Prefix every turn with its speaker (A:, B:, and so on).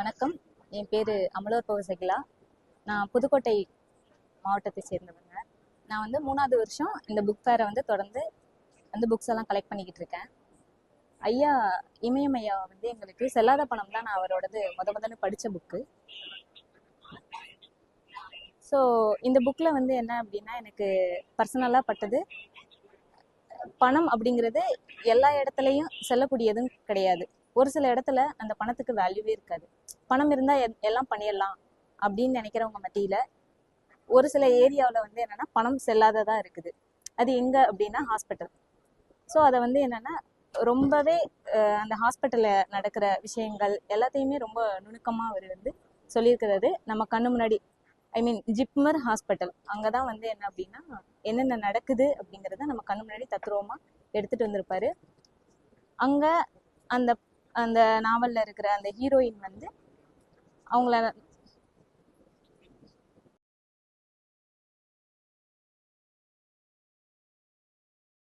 A: வணக்கம். என் பேர் அமலோர் பவசகிலா. நான் புதுக்கோட்டை மாவட்டத்தை சேர்ந்தவங்க. நான் வந்து 3வது வருஷம் இந்த புக் ஃபேரை வந்து தொடர்ந்து புக்ஸ் எல்லாம் கலெக்ட் பண்ணிக்கிட்டு இருக்கேன். ஐயா இமயம் ஐயா வந்து எங்களுக்கு செல்லாத பணம் தான் நான் அவரோடது முதல்ல படித்த புக்கு. ஸோ இந்த புக்கில் வந்து என்ன அப்படின்னா, எனக்கு பர்சனலாக பட்டது, பணம் அப்படிங்கிறது எல்லா இடத்துலையும் செல்லக்கூடியதும் கிடையாது. ஒரு சில இடத்துல அந்த பணத்துக்கு வேல்யூவே இருக்காது. பணம் இருந்தால் எல்லாம் பண்ணிடலாம் அப்படின்னு நினைக்கிறவங்க மத்தியில் ஒரு சில ஏரியாவில் வந்து என்னென்னா பணம் செல்லாததா இருக்குது. அது எங்கே அப்படின்னா ஹாஸ்பிட்டல். ஸோ அதை வந்து என்னென்னா ரொம்பவே அந்த ஹாஸ்பிட்டலில் நடக்கிற விஷயங்கள் எல்லாத்தையுமே ரொம்ப நுணுக்கமாக அவர் வந்து சொல்லியிருக்கிறது நம்ம கண்ணு முன்னாடி. ஜிப்மர் ஹாஸ்பிட்டல், அங்கே தான் வந்து என்ன அப்படின்னா என்னென்ன நடக்குது அப்படிங்கிறத நம்ம கண்ணு முன்னாடி தத்ரூபமாக எடுத்துகிட்டு வந்திருப்பாரு. அங்கே அந்த அந்த நாவலில் இருக்கிற அந்த ஹீரோயின் வந்து அவங்கள